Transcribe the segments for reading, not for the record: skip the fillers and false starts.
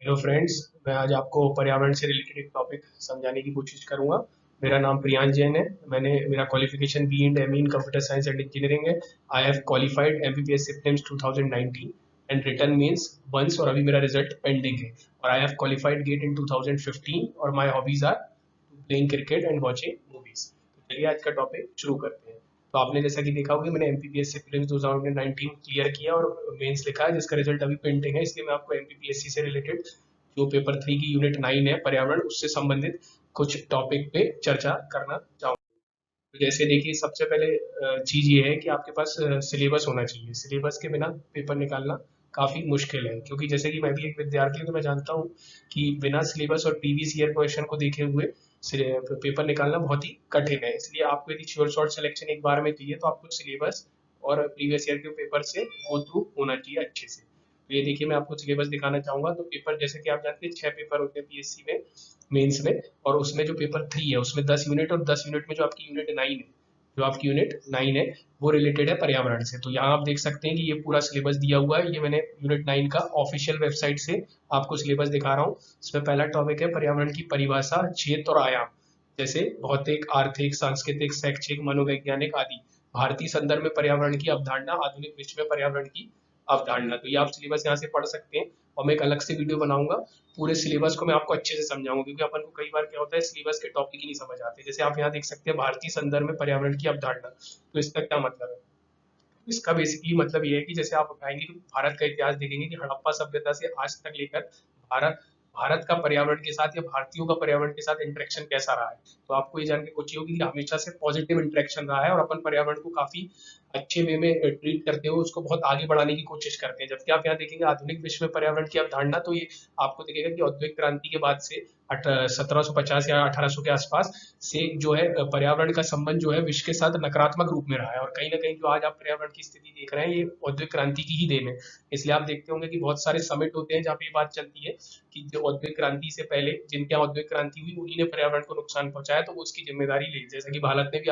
Hello friends, मैं आज आपको पर्यावरण से रिलेटेड एक टॉपिक समझाने की कोशिश करूंगा। मेरा नाम प्रियांश जैन है। मेरा qualification B and M in computer science and engineering है। I have qualified MBBS prelims 2019 and written mains once, और अभी मेरा रिजल्ट पेंडिंग है। और I have qualified GATE in 2015 और my hobbies are playing cricket and watching movies. तो चलिए आज का टॉपिक शुरू करते हैं। तो आपने जैसा कि देखा होगा, मैंने एमपीपीएस से प्रीलिम्स 2019 क्लियर किया और मेंस लिखा है, जिसका रिजल्ट अभी पेंडिंग है। इसलिए मैं आपको एमपीपीएससी से रिलेटेड जो पेपर 3 की यूनिट 9 है पर्यावरण, उससे संबंधित कुछ टॉपिक पे चर्चा करना चाहूँगा। तो जैसे देखिए, सबसे पहले चीज़ ये है कि आपके पास सिलेबस होना चाहिए। सिलेबस के बिना पेपर निकालना काफ़ी मुश्किल है, क्योंकि जैसे कि मैं भी एक विद्यार्थी हूँ, तो मैं जानता हूँ कि बिना सिलेबस और प्रीवियस ईयर क्वेश्चन को देखे हुए पेपर निकालना बहुत ही कठिन है। इसलिए आपको यदि श्योर शॉर्ट सिलेक्शन एक बार में चाहिए, तो आपको सिलेबस और प्रीवियस ईयर के पेपर से गो थ्रू होना चाहिए अच्छे से। तो ये देखिए, मैं आपको सिलेबस दिखाना चाहूँगा। तो पेपर, जैसे कि आप जानते हैं, 6 पेपर होते हैं पीएससी में, मेंस में। और उसमें जो पेपर 3 है, उसमें 10 यूनिट, और 10 यूनिट में जो आपकी यूनिट 9 है, वो रिलेटेड है पर्यावरण से। तो यहाँ आप देख सकते हैं कि ये पूरा सिलेबस दिया हुआ है। ये मैंने यूनिट 9 का ऑफिशियल वेबसाइट से आपको सिलेबस दिखा रहा हूँ। इसमें पहला टॉपिक है पर्यावरण की परिभाषा, क्षेत्र और आयाम, जैसे भौतिक, आर्थिक, सांस्कृतिक, शैक्षिक, मनोवैज्ञानिक आदि। भारतीय संदर्भ में पर्यावरण की अवधारणा, आधुनिक विश्व में पर्यावरण की अवधारणा। तो ये आप सिलेबस यहाँ से पढ़ सकते हैं, और मैं एक अलग से वीडियो बनाऊंगा। पूरे सिलेबस को मैं आपको अच्छे से समझाऊंगा, क्योंकि अपन को कई बार क्या होता है, सिलेबस के टॉपिक ही नहीं समझ आते। जैसे आप यहाँ देख सकते हैं, भारतीय संदर्भ में पर्यावरण की अवधारणा, तो इसका क्या मतलब है। इसका बेसिकली मतलब ये है कि जैसे आप उठाएंगे कि भारत का इतिहास देखेंगे कि हड़प्पा सभ्यता से आज तक लेकर भारत भारत का पर्यावरण के साथ या भारतीयों का पर्यावरण के साथ इंटरेक्शन कैसा रहा है। तो आपको ये जान के खुशी होगी कि हमेशा से पॉजिटिव इंटरेक्शन रहा है, और अपन पर्यावरण को काफी अच्छे वे में ट्रीट करते हुए उसको बहुत आगे बढ़ाने की कोशिश करते हैं। जबकि आप यहाँ देखेंगे आधुनिक विश्व में पर्यावरण की अवधारणा, तो ये आपको दिखेगा कि औद्योगिक क्रांति के बाद से 1750 या 1800 के आसपास से जो है पर्यावरण का संबंध जो है विश्व के साथ नकारात्मक रूप में रहा है। और कहीं ना कहीं जो आज आप पर्यावरण की स्थिति देख रहे हैं, ये औद्योगिक क्रांति की ही देन है। इसलिए आप देखते होंगे कि बहुत सारे समिट होते हैं जहाँ पे ये बात चलती है कि जो औद्योगिक क्रांति से पहले जिनके यहाँ औद्योगिक क्रांति हुई, उन्हीं ने पर्यावरण को नुकसान पहुंचाया, तो वो उसकी जिम्मेदारी ले। जैसे कि भारत ने भी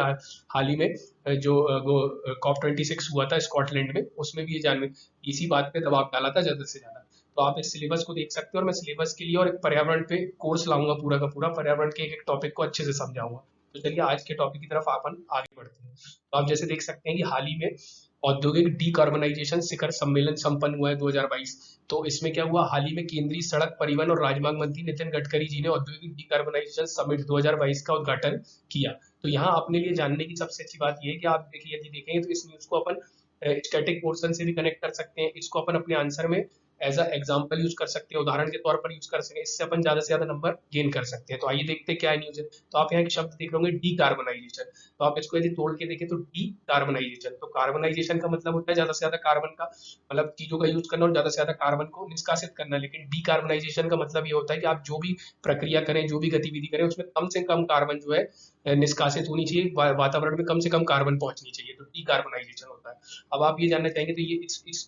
हाल ही में जो वो COP26 हुआ था स्कॉटलैंड में, उसमें भी ये जान इसी बात पे दबाव डाला था ज्यादा से ज्यादा। तो आप इस सिलेबस को देख सकते हो, और मैं सिलेबस के लिए और एक पर्यावरण पे कोर्स लाऊंगा पूरा का पूरा, पर्यावरण के एक एक टॉपिक को अच्छे से समझाऊंगा। तो चलिए आज के टॉपिक की तरफ अपन आगे बढ़ते हैं। तो आप जैसे देख सकते हैं कि हाल ही में औद्योगिक डीकार्बोनाइजेशन शिखर सम्मेलन संपन्न हुआ है 2022। तो इसमें क्या हुआ, हाल ही में केंद्रीय सड़क परिवहन और राजमार्ग मंत्री नितिन गडकरी जी ने औद्योगिक डीकार्बोनाइजेशन समिट 2022 का उद्घाटन किया। तो यहाँ अपने लिए जानने की सबसे अच्छी बात यह है कि आप देखिए, यदि देखेंगे तो इस न्यूज को अपन स्टैटिक पोर्शन से भी कनेक्ट कर सकते हैं। इसको अपन अपने आंसर में एज अ एग्जाम्पल यूज कर सकते हैं, उदाहरण के तौर पर यूज कर सकते हैं। इससे अपन ज्यादा से ज्यादा नंबर गेन कर सकते हैं। तो आइए देखते हैं क्या न्यूज है। तो आप यहाँ एक शब्द देख रहे होंगे, डीकार्बोनाइजेशन। तो आप इसको यदि तोड़ के देखें तो डी कार्बनाइजेशन, तो कार्बनाइजेशन का मतलब होता है ज्यादा से ज्यादा कार्बन का, मतलब चीजों का यूज करना और ज्यादा से ज्यादा कार्बन को निष्कासित करना। लेकिन डीकार्बनाइजेशन का मतलब ये होता है कि आप जो भी प्रक्रिया करें, जो भी गतिविधि करें, उसमें कम से कम कार्बन जो है निष्कासित होनी चाहिए, वातावरण में कम से कम कार्बन पहुंचनी चाहिए। तो डीकार्बनाइजेशन होता है। अब आप ये जानना चाहेंगे तो ये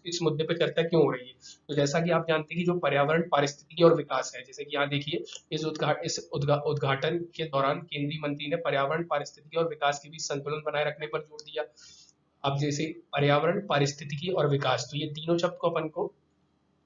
इस मुद्दे पर चर्चा क्यों हो रही है। तो जैसा कि आप जानते हैं कि जो पर्यावरण, पारिस्थितिकी और विकास है, जैसे कि यहाँ देखिए, उद्घाटन के दौरान केंद्रीय मंत्री ने पर्यावरण, पारिस्थितिकी और विकास के बीच संतुलन बनाए रखने पर जोर दिया। अब जैसे पर्यावरण, पारिस्थितिकी और विकास, तो ये तीनों शब्द को अपन को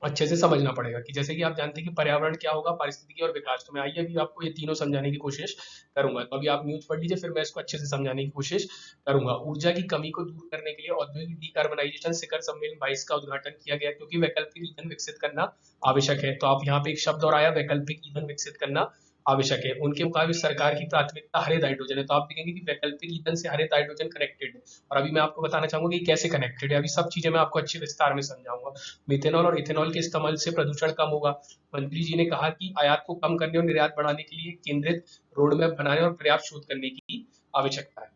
अच्छे से समझना पड़ेगा। कि जैसे कि आप जानते हैं कि पर्यावरण क्या होगा, पारिस्थितिकी और विकास। तो मैं आइए अभी आपको ये तीनों समझाने की कोशिश करूंगा। तो अभी आप न्यूज पढ़ लीजिए, फिर मैं इसको अच्छे से समझाने की कोशिश करूंगा। ऊर्जा की कमी को दूर करने के लिए औद्योगिक डीकार्बोनाइजेशन शिखर सम्मेलन 22 का उद्घाटन किया गया, क्योंकि वैकल्पिक ईंधन विकसित करना आवश्यक है। तो आप यहाँ पे एक शब्द और आया, वैकल्पिक ईंधन विकसित करना आवश्यक है। उनके मुताबिक सरकार की प्राथमिकता हरित हाइड्रोजन है। तो आप देखेंगे कि वैकल्पिक ईंधन से हरित हाइड्रोजन कनेक्टेड है। और अभी मैं आपको बताना चाहूंगा कि कैसे कनेक्टेड है। अभी सब चीजें मैं आपको अच्छे विस्तार में समझाऊंगा। मिथेनॉल और इथेनॉल के इस्तेमाल से प्रदूषण कम होगा। मंत्री जी ने कहा कि आयात को कम करने और निर्यात बढ़ाने के लिए केंद्रित रोडमैप बनाने और पर्याप्त शोध करने की आवश्यकता है।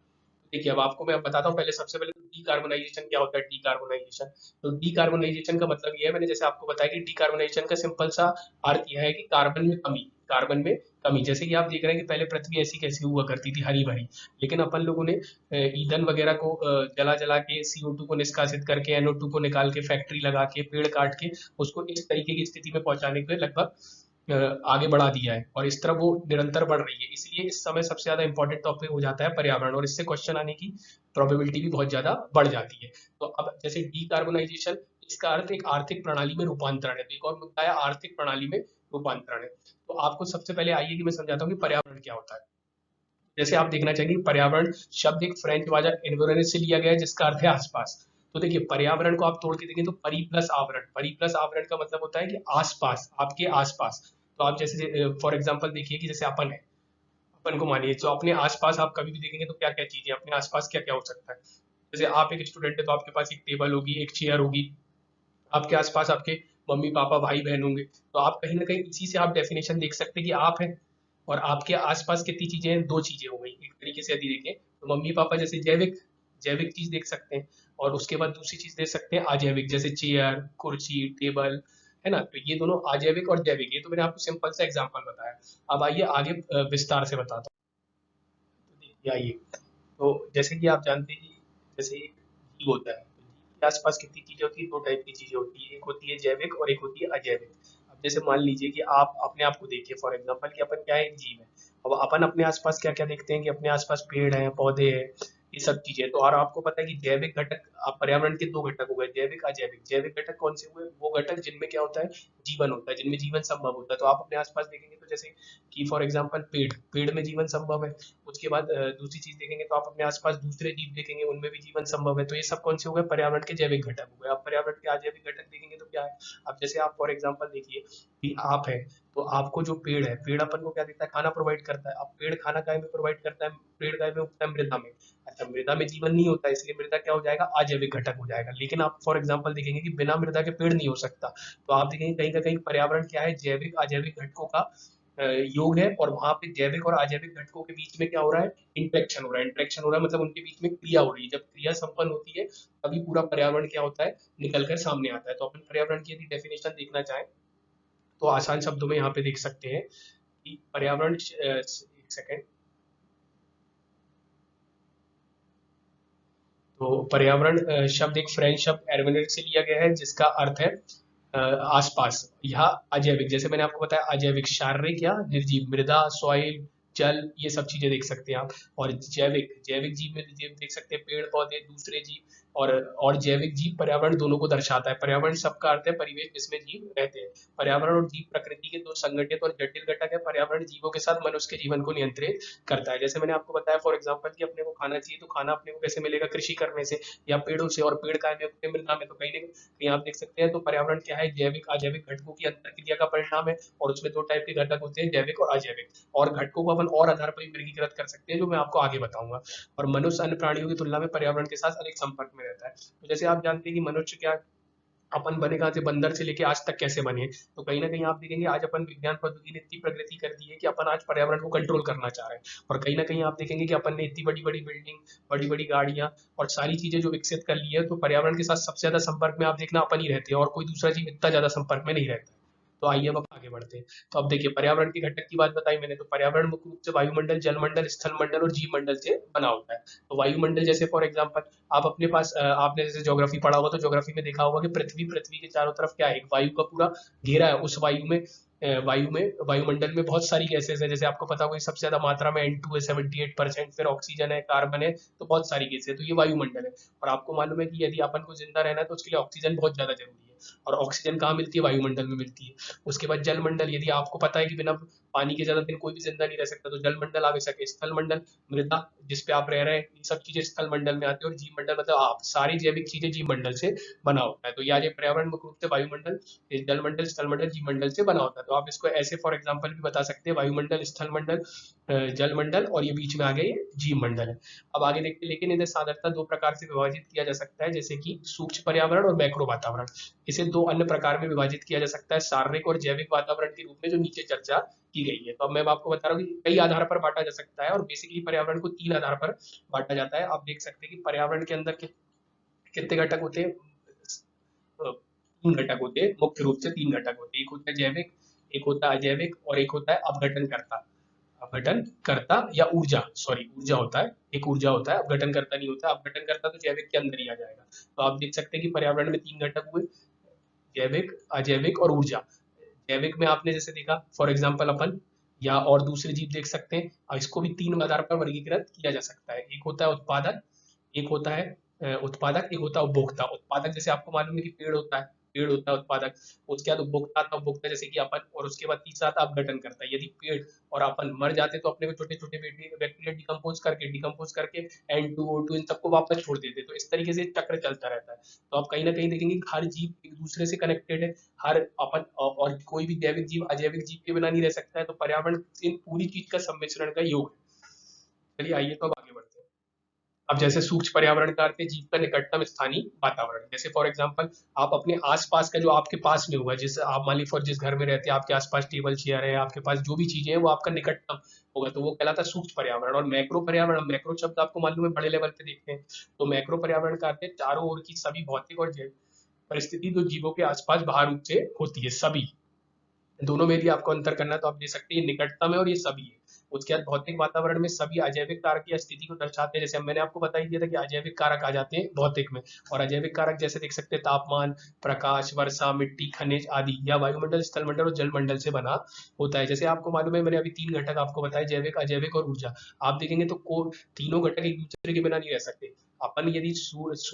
देखिए, अब आपको मैं बताता हूँ। पहले सबसे पहले डीकार्बोनाइजेशन क्या होता है। डीकार्बोनाइजेशन, तो डीकार्बोनाइजेशन का मतलब यह है, मैंने जैसे आपको बताया कि डीकार्बोनाइजेशन का सिंपल सा अर्थ यह है कि कार्बन में कमी, कार्बन में कमी। जैसे कि आप देख रहे हैं कि पहले पृथ्वी ऐसी कैसी हुआ करती थी, हरी भरी, लेकिन अपन लोगों ने ईंधन वगैरह को जला जला के, CO2 को निष्कासित करके, NO2 को निकाल के, फैक्ट्री लगा के, पेड़ काट के उसको इस तरीके की स्थिति में पहुंचाने के लिए लगभग आगे बढ़ा दिया है। और इस तरह वो निरंतर बढ़ रही है। इसलिए इस समय सबसे ज्यादा इंपॉर्टेंट टॉपिक हो जाता है पर्यावरण, और इससे क्वेश्चन आने की प्रोबेबिलिटी भी बहुत ज्यादा बढ़ जाती है। तो अब जैसे डीकार्बोनाइजेशन, इसका अर्थ एक आर्थिक प्रणाली में रूपांतरण है। तो एक और मुद्दा है आर्थिक प्रणाली में रूपांतरण है। तो आपको सबसे पहले आइए कि मैं समझाता हूँ कि पर्यावरण क्या होता है। जैसे आप देखना चाहेंगे पर्यावरण शब्द एक फ्रेंच वाला एनवायरनमेंट से लिया गया है जिसका अर्थ है आसपास। तो देखिए पर्यावरण को आप तोड़ के देखें तो परि प्लस आवरण, परि प्लस आवरण का मतलब होता है कि आसपास, आपके आसपास। तो आप जैसे फॉर एग्जांपल देखिए कि जैसे अपन है, अपन को मानिए तो अपने आसपास आप कभी भी देखेंगे तो क्या क्या चीजें अपने आसपास क्या क्या हो सकता है। जैसे आप एक स्टूडेंट है तो आपके पास एक टेबल होगी, एक चेयर होगी, आपके आसपास आपके मम्मी पापा भाई बहन होंगे। तो आप कहीं ना कहीं इसी से आप डेफिनेशन देख सकते हैं कि आप हैं और आपके आसपास कितनी चीजें हैं, दो चीजें हो गई एक तरीके से यदि देखें तो मम्मी पापा जैसे जैविक, जैविक चीज देख सकते हैं। और उसके बाद दूसरी चीज देख सकते हैं अजैविक, जैसे चेयर कुर्सी टेबल, है ना। तो ये दोनों अजैविक और जैविक, ये तो मैंने आपको सिंपल सा एग्जांपल बताया। अब आइए आगे विस्तार से बताता हूँ। तो देखिए आइए, तो जैसे कि आप जानते हैं कि जैसे एक जीव होता है, तो जीव के आसपास कितनी चीजें होती है, दो टाइप की चीजें होती है, एक होती है जैविक और एक होती है अजैविक। अब जैसे मान लीजिए कि आप अपने आप को देखिए फॉर एग्जांपल कि अपन क्या है, एक जीव है। अब अपन अपने आसपास क्या क्या देखते हैं कि अपने आसपास पेड़ हैं पौधे हैं, ये सब चीजें। तो और आपको पता है कि जैविक घटक, आप पर्यावरण के दो घटक हो गए जैविक अजैविक। जैविक घटक कौन से हुए, वो घटक जिनमें क्या होता है, जीवन होता है, जिनमें जीवन संभव होता है। तो आप अपने आसपास देखेंगे तो जैसे कि फॉर एग्जांपल पेड़, पेड़ में जीवन संभव है। उसके बाद दूसरी चीज देखेंगे तो आप अपने आसपास दूसरे जीव देखेंगे उनमें भी जीवन संभव है। तो ये सब कौन से हो गए, पर्यावरण के जैविक घटक हो गए। आप पर्यावरण के अजैविक घटक देखेंगे तो क्या है। अब जैसे आप फॉर एग्जांपल देखिए कि आप है, तो आपको जो पेड़ है, पेड़ अपन को क्या देता है, खाना प्रोवाइड करता है। अब पेड़ खाना काय में प्रोवाइड करता है, पेड़ काय में उगता है, मृदा में। अच्छा मृदा में जीवन नहीं होता है, इसलिए मृदा क्या हो जाएगा, अजैविक घटक हो जाएगा। लेकिन आप फॉर एग्जांपल देखेंगे कि बिना मृदा के पेड़ नहीं हो सकता। तो आप देखेंगे कहीं ना कहीं पर्यावरण क्या है, जैविक अजैविक घटकों का योग है। और वहां पे जैविक और अजैविक घटकों के बीच में क्या हो रहा है, इंटरेक्शन हो रहा है। इंटरेक्शन हो रहा है मतलब उनके बीच में क्रिया हो रही है। जब क्रिया संपन्न होती है तभी पूरा पर्यावरण क्या होता है, निकल कर सामने आता है। तो अपन पर्यावरण की यदि डेफिनेशन देखना चाहें तो आसान शब्दों में यहाँ पे देख सकते हैं कि पर्यावरण, एक सेकेंड। तो पर्यावरण शब्द एक फ्रेंच शब्द एरवेनेट से लिया गया है जिसका अर्थ है आसपास। यह अजैविक, जैसे मैंने आपको बताया अजैविक शारीरिक या निर्जीव, मृदा सॉइल जल, ये सब चीजें देख सकते हैं आप। और जैविक, जैविक जीव में जीव देख सकते हैं पेड़ पौधे दूसरे जीव। और जैविक जीव पर्यावरण दोनों को दर्शाता है। पर्यावरण शब्द का अर्थ है परिवेश जिसमें जीव रहते हैं। पर्यावरण और जीव प्रकृति के दो संगठित और जटिल घटक है। पर्यावरण जीवों के साथ मनुष्य के जीवन को नियंत्रित करता है। जैसे मैंने आपको बताया फॉर एग्जांपल कि अपने को खाना चाहिए, तो खाना अपने को कैसे मिलेगा, कृषि करने से या पेड़ों से। और पेड़ काय में उगते, मृदा में। तो कहीं ना कहीं आप देख सकते हैं तो पर्यावरण क्या है, जैविक अजैविक घटकों की अंतर क्रिया का परिणाम है। और उसमें दो टाइप के घटक होते हैं, जैविक और अजैविक। और घटकों को अपन और आधार पर वर्गीकृत कर सकते हैं जो मैं आपको आगे बताऊंगा। और मनुष्य अन्य प्राणियों की तुलना में पर्यावरण के साथ अधिक संपर्क में रहता है। तो जैसे आप जानते हैं कि मनुष्य क्या, अपन बने कहाँ थे, बंदर से लेके आज तक कैसे बने। तो कहीं ना कहीं आप देखेंगे आज अपन विज्ञान प्रौद्योगिकी ने इतनी प्रगति कर दी है कि अपन आज पर्यावरण को कंट्रोल करना चाह रहे हैं। और कहीं ना कहीं आप देखेंगे कि अपन ने इतनी बड़ी बड़ी बिल्डिंग, बड़ी बड़ी गाड़ियां और सारी चीजें जो विकसित कर ली है, तो पर्यावरण के साथ सबसे ज्यादा संपर्क में आप देखना अपन ही रहते हैं और कोई दूसरा जीव इतना ज्यादा संपर्क में नहीं रहता है। तो आइए अब आगे बढ़ते हैं। तो अब देखिए पर्यावरण के घटक की बात बताई मैंने। तो पर्यावरण मुख्य रूप से वायुमंडल, जलमंडल, स्थल मंडल और जीव मंडल से बना होता है। तो वायुमंडल जैसे फॉर एग्जांपल आप अपने पास आपने जैसे ज्योग्राफी पढ़ा होगा तो ज्योग्राफी में देखा होगा कि पृथ्वी, पृथ्वी के चारों तरफ क्या है, एक वायु का पूरा घेरा है। उस वायु में वायु में, वायुमंडल में बहुत सारी गैसेस है। जैसे आपको पता होगा कि सबसे ज्यादा मात्रा में N2 है 78%, फिर ऑक्सीजन है, कार्बन है, तो बहुत सारी गैसें है। तो ये वायुमंडल है। और आपको मालूम है कि यदि अपन को जिंदा रहना है तो उसके लिए ऑक्सीजन बहुत ज्यादा जरूरी है। और ऑक्सीजन कहाँ मिलती है, वायुमंडल में मिलती है। उसके बाद जलमंडल, यदि आपको पता है कि बिना पानी के ज्यादा दिन कोई भी जिंदा नहीं रह सकता, तो जलमंडल आवश्यक है। स्थल मंडल, मृदा जिस पे आप रह रहे हैं, ये सब चीजें स्थल मंडल में आती है। और जीव मंडल मतलब आप सारी जैविक चीजें जीव मंडल से बना होता है। तो यह पर्यावरण मुख्य रूप से वायुमंडल, जल मंडल, स्थल मंडल, जीव मंडल से बना होता है। तो आप इसको ऐसे फॉर एग्जाम्पल भी बता सकते हैं, वायुमंडल, स्थल मंडल, जल मंडल, और ये बीच में आ गए ये जीव मंडल है। अब आगे देखते हैं, लेकिन इन्हें साधारणतः दो प्रकार से विभाजित किया जा सकता है, जैसे कि सूक्ष्म पर्यावरण और मैक्रो वातावरण। इसे दो अन्य प्रकार में विभाजित किया जा सकता है, शारीरिक और जैविक वातावरण के रूप में, जो नीचे चर्चा की गई है। तो अब मैं आपको बता रहा हूँ कि कई आधार पर बांटा जा सकता है और बेसिकली पर्यावरण को तीन आधार पर बांटा जाता है। आप देख सकते हैं कि पर्यावरण के अंदर कितने घटक होते हैं, तीन घटक होते हैं, मुख्य रूप से तीन घटक होते हैं। एक होता है जैविक, एक होता है अजैविक, और एक होता है अपघटनकर्ता। अपघटनकर्ता या ऊर्जा, सॉरी ऊर्जा होता है, एक ऊर्जा होता है, अपघटनकर्ता नहीं होता। अपघटनकर्ता तो जैविक के अंदर ही आ जाएगा। तो आप देख सकते हैं कि पर्यावरण में तीन घटक हुए, जैविक अजैविक और ऊर्जा। जैविक में आपने जैसे देखा फॉर एग्जाम्पल अपन या और दूसरे जीव देख सकते हैं। और इसको भी तीन आधार पर वर्गीकृत किया जा सकता है, एक होता है उत्पादन, एक होता है उत्पादक, एक होता है उपभोक्ता। उत्पादक जैसे आपको मालूम है कि पेड़ होता है उत्पादक। उसके बाद उपभोक्ता आता है, उपभोक्ता जैसे कि अपन, और उसके बाद तीसरा आता है अपघटन करता है। यदि पेड़ और अपन मर जाते तो अपने को छोटे छोटे बैक्टीरिया डिकम्पोज करके N2O2 इन सबको वापस छोड़ देते। तो इस तरीके से चक्र चलता रहता है। तो आप कहीं ना कहीं देखेंगे कि हर जीव एक दूसरे से कनेक्टेड है। हर अपन और कोई भी जैविक जीव अजैविक जीव के बिना नहीं रह सकता है। तो पर्यावरण इन पूरी चीज का सम्मिश्रण का योग है। चलिए आइए तो अब आगे बढ़ते हैं। अब जैसे सूक्ष्म पर्यावरण का अर्थ है जीव का निकटतम स्थानीय वातावरण। जैसे फॉर एग्जांपल आप अपने आसपास का जो आपके पास में हुआ, जिस आप मान लीजिए फॉर जिस घर में रहते हैं आपके आसपास टेबल चेयर है, आपके पास जो भी चीजें हैं वो आपका निकटतम होगा, तो वो कहलाता है सूक्ष्म पर्यावरण। और मैक्रो पर्यावरण, मैक्रो शब्द आपको मालूम है बड़े लेवल पे देखते हैं। तो मैक्रो पर्यावरण का अर्थ है चारों ओर की सभी भौतिक और जैविक परिस्थिति जो जीवों के आसपास बाहर रूप से होती है, सभी। दोनों में यदि आपको अंतर करना है तो आप दे सकते हैं ये निकटतम है और ये सभी है। उसके बाद भौतिक वातावरण में सभी अजैविक कारक की स्थिति को दर्शाते हैं। जैसे मैंने आपको बता ही दिया था कि अजैविक कारक आ जाते हैं भौतिक में, और अजैविक कारक जैसे देख सकते हैं तापमान, प्रकाश, वर्षा, मिट्टी, खनिज आदि, या वायुमंडल, स्थलमंडल और जलमंडल से बना होता है। जैसे आपको मालूम है मैंने अभी 3 घटक आपको बताए, जैविक, अजैविक और ऊर्जा। आप देखेंगे तो तीनों घटक एक दूसरे के बिना नहीं रह सकते। अपन यदि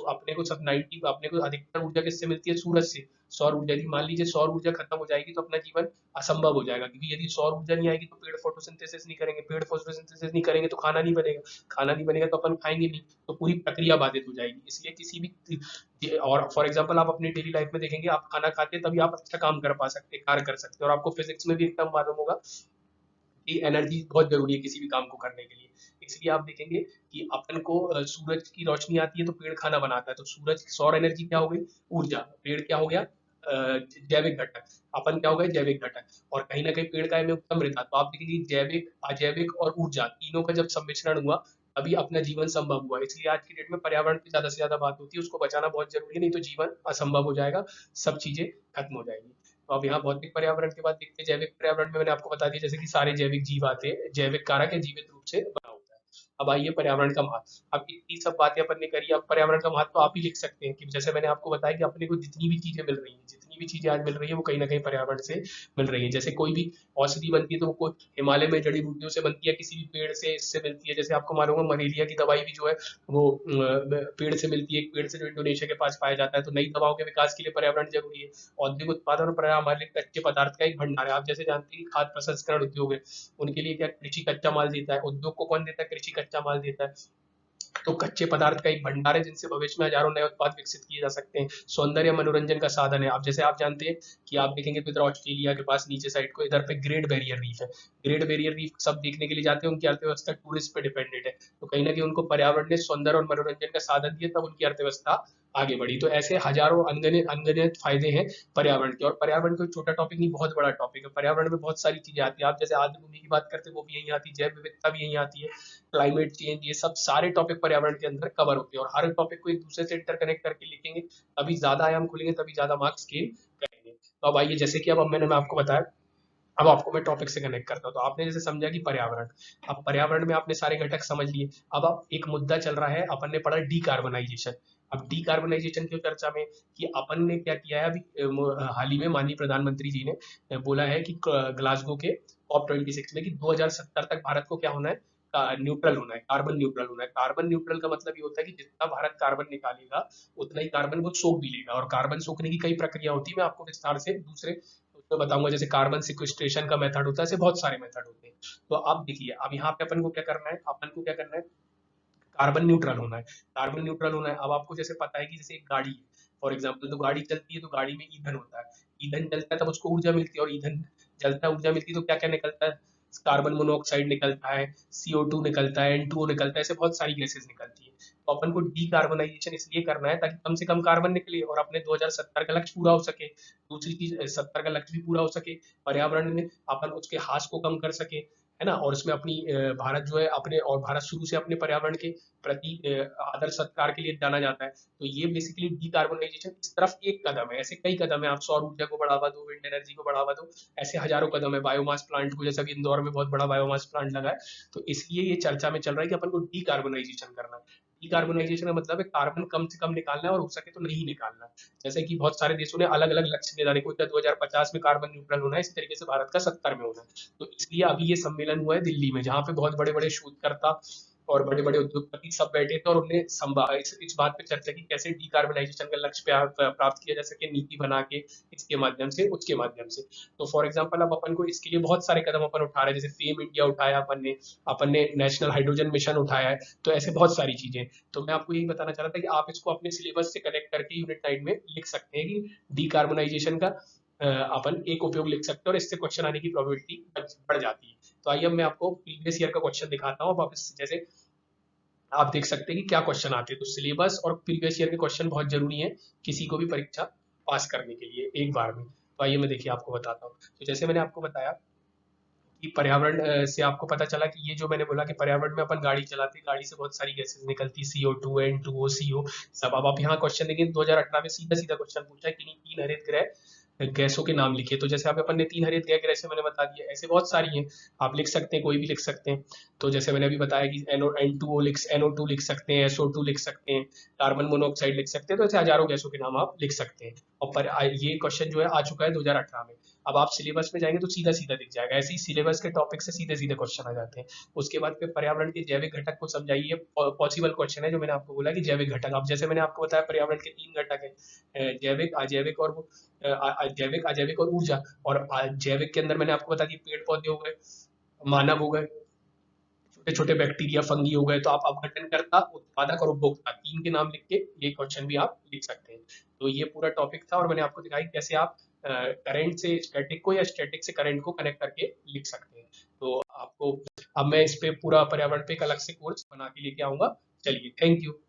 अपने को सब 90, अपने को अधिकतर ऊर्जा किससे मिलती है? सूरज से। सौर ऊर्जा, यदि मान लीजिए सौर ऊर्जा खत्म हो जाएगी तो अपना जीवन असंभव हो जाएगा, क्योंकि यदि सौर ऊर्जा नहीं आएगी तो पेड़ फोटोसिंथेसिस नहीं करेंगे, पेड़ फोटोसिंथेसिस नहीं करेंगे तो खाना नहीं बनेगा, खाना नहीं बनेगा तो अपन खाएंगे नहीं, तो पूरी प्रक्रिया बाधित हो जाएगी। इसलिए किसी भी, और फॉर एग्जांपल आप अपनी डेली लाइफ में देखेंगे आप खाना खाते हैं तभी आप अच्छा काम कर पा सकते हैं, कार्य कर सकते हैं। और आपको फिजिक्स में भी एकदम मालूम होगा कि एनर्जी बहुत जरूरी है किसी भी काम को करने के लिए। इसलिए आप देखेंगे कि अपन को सूरज की रोशनी आती है तो पेड़ खाना बनाता है, तो सूरज सौर एनर्जी क्या हो गई? ऊर्जा। पेड़ क्या हो गया? जैविक घटक। अपन क्या हो गए? जैविक घटक। और कहीं ना कहीं पेड़ का में उत्तम रहता, तो आप देखेंगे जैविक, अजैविक और ऊर्जा तीनों का जब सम्मिश्रण हुआ तभी अपना जीवन संभव हुआ। इसलिए आज की डेट में पर्यावरण की ज्यादा से ज्यादा बात होती है, उसको बचाना बहुत जरूरी है, नहीं तो जीवन असंभव हो जाएगा, सब चीजें खत्म हो जाएगी। तो अब यहाँ भौतिक पर्यावरण के बाद देखते हैं जैविक पर्यावरण में। मैंने आपको बता दिया जैसे कि सारे जैविक जीव आते हैं, जैविक कारक है, जीवित रूप से बना होता है। अब आइए पर्यावरण का महत्व। अब इतनी सब बातें अपन ने करी, अब पर्यावरण का महत्व तो आप ही लिख सकते हैं कि जैसे मैंने आपको बताया कि अपने को जितनी भी चीजें मिल रही हैं, जितनी भी चीजें आज मिल रही है वो कहीं ना कहीं पर्यावरण से मिल रही है। जैसे कोई भी औषधि बनती है तो वो कोई हिमालय में जड़ी बूटियों से बनती है, किसी भी पेड़ से इससे मिलती है। जैसे आपको मालूम है मलेरिया की दवाई भी जो है वो पेड़ से मिलती है, एक पेड़ से जो इंडोनेशिया के पास पाया जाता है। तो नई दवाओं के विकास के लिए पर्यावरण जरूरी है। औद्योगिक उत्पादन और पर्यावरण हमारे लिए कच्चे पदार्थ का एक भंडार है। आप जैसे जानते हैं कि खाद्य प्रसंस्करण उद्योग है, उनके लिए क्या कृषि कच्चा माल देता है। उद्योग को कौन देता है? कृषि कच्चा माल देता है। तो कच्चे पदार्थ का एक भंडार है जिनसे भविष्य में हजारों नए उत्पाद विकसित किए जा सकते हैं। सौंदर्य मनोरंजन का साधन है। आप जैसे आप जानते हैं कि आप देखेंगे तो इधर ऑस्ट्रेलिया के पास नीचे साइड को इधर पे ग्रेट बैरियर रीफ है। ग्रेट बैरियर रीफ सब देखने के लिए जाते हैं, उनकी अर्थव्यवस्था टूरिस्ट पे डिपेंडेंट है। तो कहीं ना कहीं उनको पर्यावरण ने सौंदर्य और मनोरंजन का साधन दिया, तब उनकी अर्थव्यवस्था आगे बढ़ी। तो ऐसे हजारों अनगिनत अनगिनत फायदे हैं पर्यावरण के। और पर्यावरण कोई छोटा टॉपिक नहीं, बहुत बड़ा टॉपिक है। पर्यावरण में बहुत सारी चीजें आती है। आप जैसे आर्द्र भूमि की बात करते हैं वो भी यहीं आती है, जैव विविधता भी यहीं आती है, क्लाइमेट चेंज, ये सब सारे टॉपिक पर्यावरण के अंदर कवर होते हैं। और हर टॉपिक को एक दूसरे से इंटरकनेक्ट करके लिखेंगे तभी ज्यादा आयाम खुलेंगे, तभी ज्यादा मार्क्स गेन करेंगे। तो अब आइए जैसे कि अब मैंने मैं आपको बताया, अब आपको मैं टॉपिक से कनेक्ट करता हूँ। तो आपने जैसे समझा कि पर्यावरण, अब पर्यावरण में आपने सारे घटक समझ लिए। अब आप एक मुद्दा चल रहा है, अपन ने पढ़ा डीकार्बोनाइजेशन। अब डीकार्बोनाइजेशन क्यों चर्चा में कि अपन ने क्या किया है अभी हाल ही में माननीय प्रधानमंत्री जी ने बोला है कि ग्लासगो के COP26 में कि 2070 तक भारत को क्या होना है? न्यूट्रल होना है, कार्बन न्यूट्रल होना है। कार्बन न्यूट्रल का मतलब ये होता है कि जितना भारत कार्बन निकालेगा उतना ही कार्बन वो सोख भी लेगा। और कार्बन सोखने की कई प्रक्रिया होती है, मैं आपको विस्तार से दूसरे उसमें बताऊंगा। जैसे कार्बन सिक्वेस्ट्रेशन का मेथड होता है, ऐसे बहुत सारे मेथड होते हैं। तो आप देखिए अब यहाँ पे अपन को क्या करना है, अपन को क्या करना है? कार्बन न्यूट्रल होना है। कार्बन न्यूट्रल होना है। अब आपको जैसे पता है कि जैसे एक गाड़ी है फॉर एग्जाम्पल, तो गाड़ी चलती है तो गाड़ी में ईंधन होता है, ईंधन जलता है तब उसको ऊर्जा मिलती है, और ईंधन जलता है ऊर्जा मिलती है तो क्या क्या निकलता है? कार्बन मोनोऑक्साइड निकलता है, CO2 निकलता है, N2O निकलता है, ऐसे बहुत सारी गैसेस निकलती है। तो अपन को डीकार्बोनाइजेशन इसलिए करना है ताकि कम से कम कार्बन निकले और अपने 2070 का लक्ष्य पूरा हो सके। दूसरी चीज 70 का लक्ष्य भी पूरा हो सके, पर्यावरण में अपन उसके हास को कम कर सके, है ना। और उसमें अपनी भारत जो है अपने, और भारत शुरू से अपने पर्यावरण के प्रति आदर सत्कार के लिए जाना जाता है। तो ये बेसिकली डीकार्बोनाइजेशन इस तरफ एक कदम है। ऐसे कई कदम है, आप सौर ऊर्जा को बढ़ावा दो, विंड एनर्जी को बढ़ावा दो, ऐसे हजारों कदम है। बायोमास प्लांट को, जैसा कि इंदौर में बहुत बड़ा बायोमास प्लांट लगा है, तो इसलिए ये चर्चा में चल रहा है कि अपन को डीकार्बोनाइजेशन करना है। डीकार्बोनाइजेशन का मतलब है कार्बन कम से कम निकालना है और हो सके तो नहीं निकालना है। जैसे कि बहुत सारे देशों ने अलग अलग लक्ष्य निर्धारित, कोई 2050 में कार्बन न्यूट्रल होना है, इसी तरीके से भारत का 70 में होना है। तो इसलिए अभी ये सम्मेलन हुआ है दिल्ली में, जहाँ पे बहुत बड़े बड़े शोधकर्ता और बड़े बड़े उद्योगपति सब बैठे थे और उन्हें इस बात पे चर्चा की कैसे डिकार्बनाइजेशन का लक्ष्य प्राप्त किया जा सके, नीति बना के इसके माध्यम से उसके माध्यम से। तो फॉर एग्जाम्पल अब अपन को इसके लिए बहुत सारे कदम अपन उठा रहे हैं, जैसे फेम इंडिया उठाया अपन ने नेशनल हाइड्रोजन मिशन उठाया है, तो ऐसे बहुत सारी चीजें। तो मैं आपको यही बताना चाह रहा था कि आप इसको अपने सिलेबस से कनेक्ट करके यूनिट 9 में लिख सकते हैं कि डिकार्बनाइजेशन का अपन एक उपयोग लिख सकते हैं और इससे क्वेश्चन आने की प्रोबेबिलिटी बढ़ जाती है। तो आइए अब मैं आपको प्रीवियस ईयर का क्वेश्चन दिखाता हूँ। अब जैसे आप देख सकते हैं कि क्या क्वेश्चन आते हैं। तो सिलेबस और प्रीवियस ईयर के क्वेश्चन बहुत जरूरी है किसी को भी परीक्षा पास करने के लिए एक बार में। तो आइए मैं देखिए आपको बताता हूँ। तो जैसे मैंने आपको बताया कि पर्यावरण से आपको पता चला कि ये जो मैंने बोला कि पर्यावरण में अपन गाड़ी चलाते हैं, गाड़ी से बहुत सारी गैसेस निकलती, CO2, N2O, CO सब। अब आप यहाँ क्वेश्चन देखें 2018 में सीधा सीधा क्वेश्चन पूछा है कि 3 हरित गृह गैसों के नाम लिखे। तो जैसे आप अपन ने 3 हरित गृह से मैंने बता दिया, ऐसे बहुत सारी हैं, आप लिख सकते हैं, कोई भी लिख सकते हैं। तो जैसे मैंने अभी बताया कि NO2 लिख सकते हैं, SO2 लिख सकते हैं, कार्बन मोनोऑक्साइड लिख सकते हैं। तो ऐसे हजारों गैसों के नाम आप लिख सकते हैं। और ये क्वेश्चन जो है आ चुका है 2018 में। अब आप सिलेबस में जाएंगे तो सीधा सीधा दिख जाएगा। ऐसे ही सिलेबस के टॉपिक से सीधे सीधे क्वेश्चन आ जाते हैं। उसके बाद फिर पर्यावरण के जैविक घटक को समझाइए। पॉसिबल क्वेश्चन है जो मैंने आपको बोला कि जैविक घटक। अब जैसे मैंने आपको बताया पर्यावरण के 3 घटक है, जैविक, अजैविक और जैविक, अजैविक और ऊर्जा। और जैविक के अंदर मैंने आपको बता दिया पेड़ पौधे हो गए, मानव हो गए, छोटे छोटे बैक्टीरिया फंगी हो गए। तो आप अपघटनकर्ता, उत्पादक और उपभोक्ता 3 के नाम लिख के ये क्वेश्चन भी आप लिख सकते हैं। तो ये पूरा टॉपिक था और मैंने आपको दिखाई कैसे आप करंट से स्टैटिक को या स्टैटिक से करंट को कनेक्ट करके लिख सकते हैं। तो आपको अब मैं इस पे पूरा पर्यावरण पे एक अलग से कोर्स बना के लेके आऊंगा। चलिए, थैंक यू।